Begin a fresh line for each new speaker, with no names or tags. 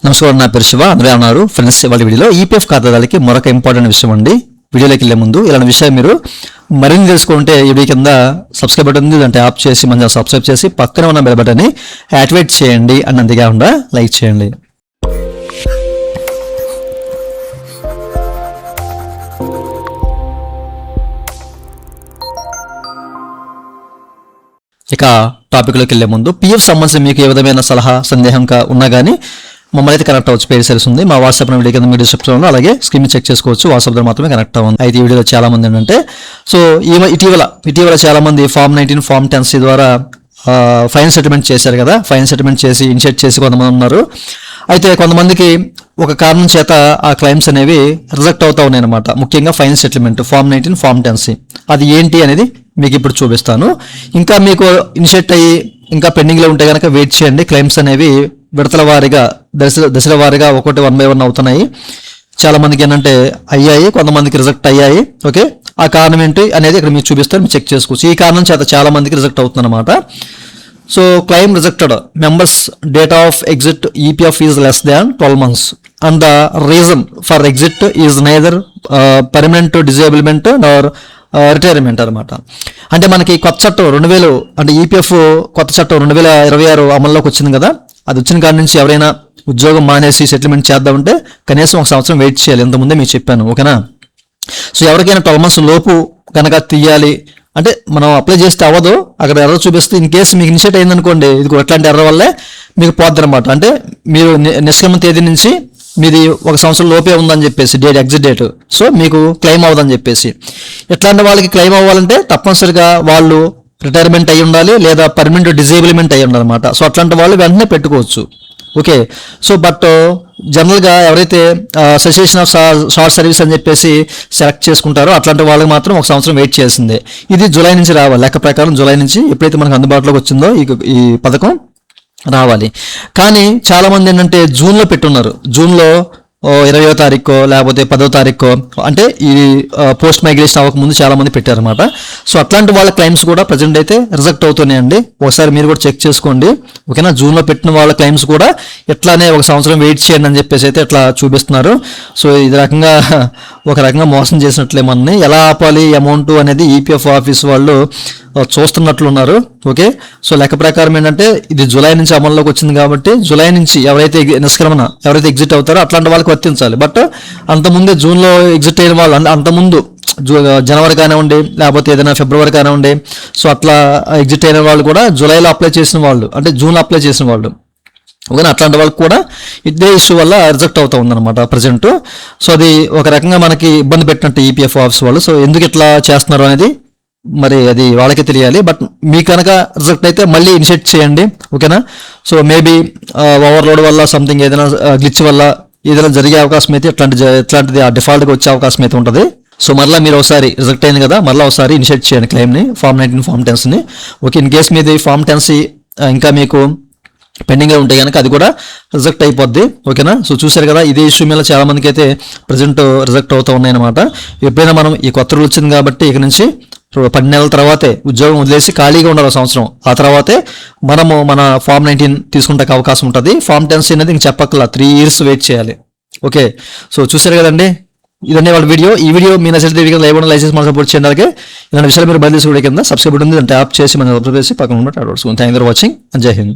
నమస్కారం, నా పేరు శివ. అందరూ ఉన్నారు ఫ్రెండ్స్. వాళ్ళ వీడియోలో ఈపీఎఫ్ ఖాతాదారులకి మరొక ఇంపార్టెంట్ విషయం అండి. వీడియోలోకి వెళ్ళే ముందు ఇలాంటి విషయం మీరు మరిన్ని తెలుసుకుంటే ఈ వీడియో కింద సబ్స్క్రైబ్ బటన్ ఉంది, దాంట్లో యాప్ చేసి మంచిగా సబ్స్క్రైబ్ చేసి పక్కన ఉన్న బెల్ బటన్ని యాక్టివేట్ చేయండి అని అంతేకాకుండా లైక్ చేయండి. ఇక టాపిక్లోకి వెళ్ళే ముందు పిఎఫ్ సంబంధించి మీకు ఏ విధమైన సలహా సందేహం ఉన్నా కానీ మమ్మల్ని అయితే కనెక్ట్ అవ్వచ్చు. పేరు సర్వీస్ ఉంది మా వాట్సాప్ వీడియో కింద మీరు డిస్క్రిప్షన్లో, అలాగే స్క్రీన్ చెక్ చేసుకోవచ్చు. వాట్సాప్ ద్వారా మాత్రమే కనెక్ట్ అవ్వండి. అయితే ఈ వీడియోలో చాలా మంది ఏంటంటే ఇటీవల చాలా మంది ఫామ్ 19 ఫామ్ 10C ద్వారా ఫైన్ సెటిల్మెంట్ చేశారు కదా. ఫైన్ సెటిల్మెంట్ చేసి ఇనిషియేట్ చేసి కొంతమంది ఉన్నారు. అయితే కొంతమందికి ఒక కారణం చేత ఆ క్లైమ్స్ అనేవి రిజెక్ట్ అవుతా ఉన్నాయి అనమాట. ముఖ్యంగా fine settlement form 19 form 10C అది ఏంటి అనేది మీకు ఇప్పుడు చూపిస్తాను. ఇంకా మీకు ఇనిషియేట్ అయ్యి ఇంకా పెండింగ్లో ఉంటే కనుక వెయిట్ చేయండి. క్లైమ్స్ అనేవి విడతల వారీగా దశల వారీగా ఒకటి 1 by 1 అవుతున్నాయి. చాలా మందికి ఏంటంటే అయ్యాయి, కొంతమందికి రిజెక్ట్ అయ్యాయి. ఓకే, ఆ కారణం ఏంటి అనేది ఇక్కడ మీకు చూపిస్తాను, మీరు చెక్ చేసుకోవచ్చు. ఈ కారణం చేత చాలా మందికి రిజెక్ట్ అవుతుంది అనమాట. So claim rejected members date of exit EPF is less than 12 months and the reason for exit is neither permanent disablement or retirement అనమాట. అంటే మనకి కొత్త చట్టం 2000 అంటే ఈపీఎఫ్ కొత్త చట్టం 2026 అమల్లోకి వచ్చింది కదా. అది వచ్చిన కాడి నుంచి ఎవరైనా ఉద్యోగం మానేసి సెటిల్మెంట్ చేద్దామంటే కనీసం 1 సంవత్సరం వెయిట్ చేయాలి. ఇంతకుముందే మీకు చెప్పాను, ఓకేనా. సో ఎవరికైనా 12 months లోపు కనుక తీయాలి అంటే మనం అప్లై చేస్తే అవ్వదు, అక్కడ ఎర్ర చూపిస్తే ఇన్ కేసు మీకు ఇనిషియేట్ అయిందనుకోండి, ఇది ఎట్లాంటి ఎర్ర వల్లే మీకు పోద్ది అనమాట. అంటే మీరు నిష్క్రమణ తేదీ నుంచి మీది 1 సంవత్సరం లోపే ఉందని చెప్పేసి ఎగ్జిట్ డేట్, సో మీకు క్లెయిమ్ అవ్వదని చెప్పేసి. ఇట్లాంటి వాళ్ళకి క్లెయిమ్ అవ్వాలంటే తప్పనిసరిగా వాళ్ళు రిటైర్మెంట్ అయ్యి ఉండాలి లేదా పర్మనెంట్ డిజేబుల్మెంట్ అయ్యి ఉండాలన్నమాట. సో అట్లాంటి వాళ్ళు వెంటనే పెట్టుకోవచ్చు. ఓకే, సో బట్ జనరల్గా ఎవరైతే అసోసియేషన్ ఆఫ్ షార్ట్ సర్వీస్ అని చెప్పేసి సెలెక్ట్ చేసుకుంటారో అట్లాంటి వాళ్ళకి మాత్రం 1 సంవత్సరం వెయిట్ చేయాల్సిందే. ఇది జూలై నుంచి రావాలి, లెక్క ప్రకారం జూలై నుంచి ఎప్పుడైతే మనకు అందుబాటులోకి వచ్చిందో ఈ పథకం రావాలి. కానీ చాలామంది ఏంటంటే జూన్లో పెట్టున్నారు. జూన్లో 20వ తారీఖు లేకపోతే 10వ తారీఖు అంటే ఈ పోస్ట్ మైగ్రేషన్ అవ్వకముందు చాలా మంది పెట్టారనమాట. సో అట్లాంటి వాళ్ళ క్లైమ్స్ కూడా ప్రజెంట్ అయితే రిజెక్ట్ అవుతున్నాయండి. ఒకసారి మీరు కూడా చెక్ చేసుకోండి, ఓకేనా. జూన్లో పెట్టిన వాళ్ళ క్లైమ్స్ కూడా ఎట్లానే 1 సంవత్సరం వెయిట్ చేయండి అని చెప్పేసి అయితే ఇట్లా చూపిస్తున్నారు. సో ఇది ఒక రకంగా మోసం చేసినట్లే మనని. ఎలా ఆపాలి అమౌంట్ అనేది ఈపీఎఫ్ ఆఫీస్ వాళ్ళు చూస్తున్నట్లున్నారు. ఓకే, సో లెక్క ప్రకారం ఏంటంటే ఇది జూలై నుంచి అమల్లోకి వచ్చింది కాబట్టి జూలై నుంచి ఎవరైతే ఎగ్జిట్ అవుతారో అట్లాంటి వాళ్ళకి వర్తించాలి. బట్ అంతకుముందే జూన్లో ఎగ్జిట్ అయిన వాళ్ళు, అంతకుముందు జనవరి కానివ్వండి లేకపోతే ఏదైనా ఫిబ్రవరి కానివ్వండి, సో అట్లా ఎగ్జిట్ అయిన వాళ్ళు కూడా జూలైలో అప్లై చేసిన వాళ్ళు అంటే జూన్లో అప్లై చేసిన వాళ్ళు, ఓకే, అట్లాంటి వాళ్ళకి కూడా ఇదే ఇష్యూ వల్ల రిజెక్ట్ అవుతా ఉందన్నమాట ప్రజెంట్. సో అది ఒక రకంగా మనకి ఇబ్బంది పెట్టినట్టు ఈపీఎఫ్ ఆఫీస్ వాళ్ళు. సో ఎందుకు ఇట్లా చేస్తున్నారు అనేది మరి అది వాళ్ళకే తెలియాలి. బట్ మీకు కనుక రిజెక్ట్ అయితే మళ్ళీ ఇనిషియేట్ చేయండి, ఓకేనా. సో మేబీ ఓవర్లోడ్ వల్ల సంథింగ్ ఏదైనా గ్లిచ్ వల్ల ఏదైనా జరిగే అవకాశం అయితే ఇట్లాంటిది ఆ డిఫాల్ట్గా వచ్చే అవకాశం అయితే ఉంటుంది. సో మరలా మీరు ఒకసారి రిజెక్ట్ అయింది కదా, మరలా ఒకసారి ఇనిషియేట్ చేయండి క్లెయిమ్ని ఫామ్ 19 ఫామ్ 10Cని. ఓకే, ఇన్ కేసు మీది ఫామ్ 10C ఇంకా మీకు పెండింగ్గా ఉంటే కనుక అది కూడా రిజెక్ట్ అయిపోద్ది, ఓకేనా. సో చూశారు కదా, ఇదే ఇష్యూ మీద చాలా మందికి అయితే ప్రజెంట్ రిజెక్ట్ అవుతూ ఉన్నాయన్నమాట. ఎప్పుడైనా మనం ఈ కొత్త రూల్ వచ్చింది కాబట్టి ఇక నుంచి 10 నెలల తర్వాతే ఉద్యోగం వదిలేసి ఖాళీగా ఉండాలి 1 సంవత్సరం. ఆ తర్వాతే మనము మన ఫామ్ 19 తీసుకుంటే అవకాశం ఉంటుంది. ఫామ్ 10C అనేది ఇంక చెప్పక్కర్లా, 3 years వెయిట్ చేయాలి. ఓకే, సో చూశారు కదండి, ఇదండి వాళ్ళ వీడియో. ఈ వీడియో మీ నచ్చితే లైసెన్స్ మన సపోర్ట్ చేయండి. అలాగే ఇలాంటి విషయాలు మీరు బయలుదేరి కింద సబ్స్క్రైబ్ ఉంటుంది, ట్యాప్ చేసి మనం సబ్స్క్రైబ్ చేసి పక్కన ఉన్న థ్యాంక్ యూ ఫర్ వాచింగ్. జై హింద్.